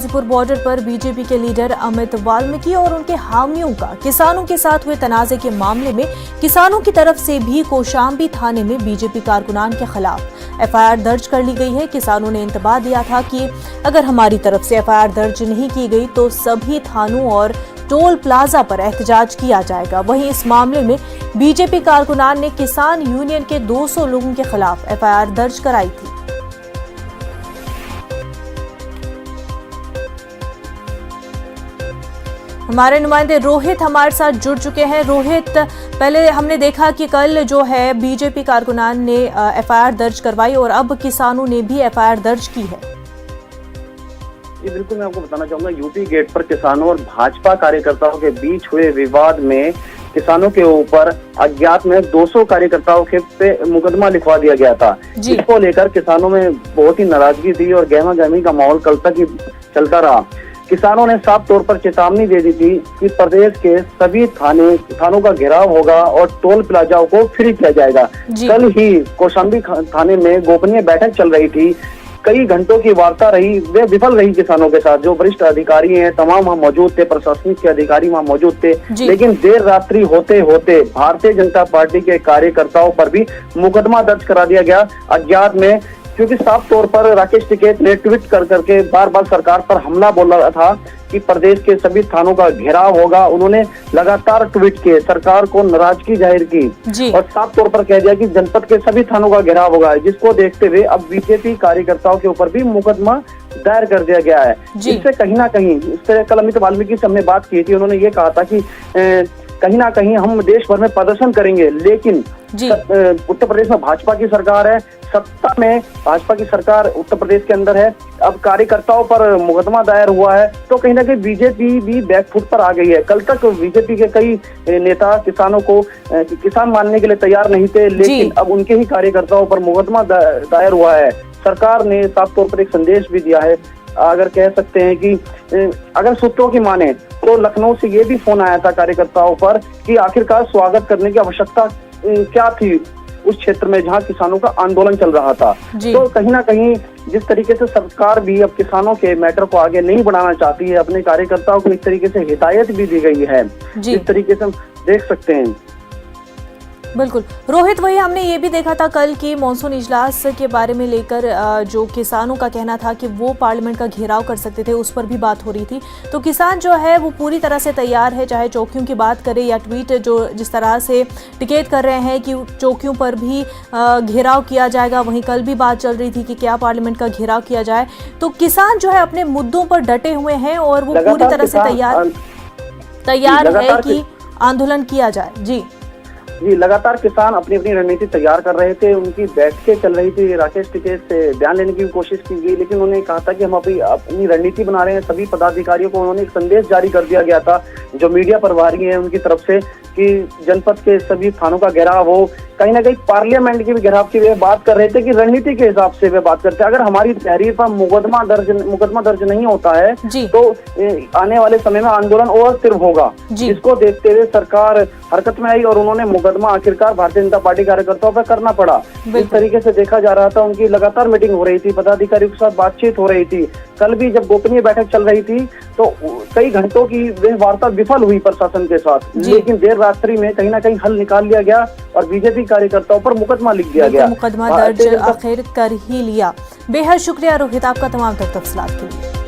Ghazipur border पर BJP के leader Amit Valmiki और उनके हामियों का किसानों के साथ हुए तनाजे के मामले में किसानों की तरफ से भी कौशाम्बी थाने में बीजेपी कारकुनान के खिलाफ एफआईआर दर्ज कर ली गई है। किसानों ने इंतबाह दिया था कि अगर हमारी तरफ से एफआईआर दर्ज नहीं की गई तो सभी थानों और टोल प्लाजा पर एहतजाज किया जाएगा। वहीं इस मामले में बीजेपी कारकुनान ने किसान यूनियन के 200 लोगों के खिलाफ एफआईआर दर्ज कराई थी। हमारे नुमाइंदे रोहित हमारे साथ जुड़ चुके हैं। रोहित, पहले हमने देखा कि कल जो है बीजेपी कारकुनान ने एफआईआर दर्ज करवाई और अब किसानों ने भी एफआईआर दर्ज की है। जी बिल्कुल, मैं आपको बताना चाहूंगा, यूपी गेट पर किसानों और भाजपा कार्यकर्ताओं के बीच हुए विवाद में किसानों के ऊपर अज्ञात में 200 कार्यकर्ताओं के पे मुकदमा लिखवा दिया गया था। इसको लेकर किसानों में बहुत ही नाराजगी थी और गहमा गहमी का माहौल कल तक ही चलता रहा। किसानों ने साफ तौर पर चेतावनी दे दी थी कि प्रदेश के सभी थानों का घेराव होगा और टोल प्लाजाओं को फ्री किया जाएगा। कल ही कौशाम्बी थाने में गोपनीय बैठक चल रही थी, कई घंटों की वार्ता रही, वे विफल रही किसानों के साथ। जो वरिष्ठ अधिकारी हैं तमाम वहाँ मौजूद थे, प्रशासनिक के अधिकारी वहाँ मौजूद थे, लेकिन देर रात्रि होते होते भारतीय जनता पार्टी के कार्यकर्ताओं पर भी मुकदमा दर्ज करा दिया गया अज्ञात में, क्योंकि साफ तौर पर राकेश टिकैत ने ट्वीट कर करके बार बार सरकार पर हमला बोला था कि प्रदेश के सभी थानों का घेराव होगा। उन्होंने लगातार ट्वीट किए, सरकार को नाराजगी जाहिर की और साफ तौर पर कह दिया कि जनपद के सभी थानों का घेराव होगा, जिसको देखते हुए अब बीजेपी कार्यकर्ताओं के ऊपर भी मुकदमा दायर कर दिया गया है। इससे कहीं ना कहीं, इससे कल अमित वाल्मीकि से हमने बात की थी, उन्होंने ये कहा था कि कहीं ना कहीं हम देश भर में प्रदर्शन करेंगे, लेकिन उत्तर प्रदेश में भाजपा की सरकार है, सत्ता में भाजपा की सरकार उत्तर प्रदेश के अंदर है, अब कार्यकर्ताओं पर मुकदमा दायर हुआ है तो कहीं ना कहीं बीजेपी भी बैकफुट पर आ गई है। कल तक बीजेपी के कई नेता किसानों को किसान मानने के लिए तैयार नहीं थे, लेकिन अब उनके ही कार्यकर्ताओं पर मुकदमा दायर हुआ है। सरकार ने साफ तौर पर एक संदेश भी दिया है, अगर कह सकते हैं कि अगर सूत्रों की माने तो लखनऊ से ये भी फोन आया था कार्यकर्ताओं पर कि आखिरकार स्वागत करने की आवश्यकता क्या थी उस क्षेत्र में जहां किसानों का आंदोलन चल रहा था। तो कहीं ना कहीं जिस तरीके से सरकार भी अब किसानों के मैटर को आगे नहीं बढ़ाना चाहती है, अपने कार्यकर्ताओं को इस तरीके से हिदायत भी दी गई है, इस तरीके से हम देख सकते हैं। बिल्कुल रोहित, वही हमने ये भी देखा था कल की मॉनसून इजलास के बारे में लेकर जो किसानों का कहना था कि वो पार्लियामेंट का घेराव कर सकते थे, उस पर भी बात हो रही थी। तो किसान जो है वो पूरी तरह से तैयार है, चाहे चौकियों की बात करें या ट्वीट जो जिस तरह से टिकैत कर रहे हैं कि चौकियों पर भी घेराव किया जाएगा। वहीं कल भी बात चल रही थी कि क्या पार्लियामेंट का घेराव किया जाए। तो किसान जो है अपने मुद्दों पर डटे हुए हैं और वो पूरी तरह से तैयार है कि आंदोलन किया जाए। जी लगातार किसान अपनी अपनी रणनीति तैयार कर रहे थे, उनकी बैठकें चल रही थी, राकेश टिकैत से बयान लेने की भी कोशिश की गई, लेकिन उन्होंने कहा था कि हम अभी अपनी रणनीति बना रहे हैं। सभी पदाधिकारियों को उन्होंने एक संदेश जारी कर दिया गया था जो मीडिया प्रभारी है उनकी तरफ से कि जनपद के सभी थानों का घेराव हो। कहीं ना कहीं पार्लियामेंट के भी घेराव की वे बात कर रहे थे कि रणनीति के हिसाब से वे बात करते हैं। अगर हमारी तहरीर पर मुकदमा दर्ज नहीं होता है तो आने वाले समय में आंदोलन और तीव्र होगा, जिसको देखते हुए सरकार हरकत में आई और उन्होंने मुकदमा आखिरकार भारतीय जनता पार्टी कार्यकर्ताओं पर करना पड़ा। इस तरीके से देखा जा रहा था, उनकी लगातार मीटिंग हो रही थी, पदाधिकारियों के साथ बातचीत हो रही थी। कल भी जब गोपनीय बैठक चल रही थी तो कई घंटों की वह वार्ता विफल हुई प्रशासन के साथ, लेकिन देर रात्रि में कहीं ना कहीं हल निकाल लिया गया और बीजेपी कार्यकर्ताओं पर मुकदमा लिख दिया गया। मुकदमा दर्ज आखिर कर ही लिया। बेहद शुक्रिया रोहित आपका तमाम तफसीलात के लिए।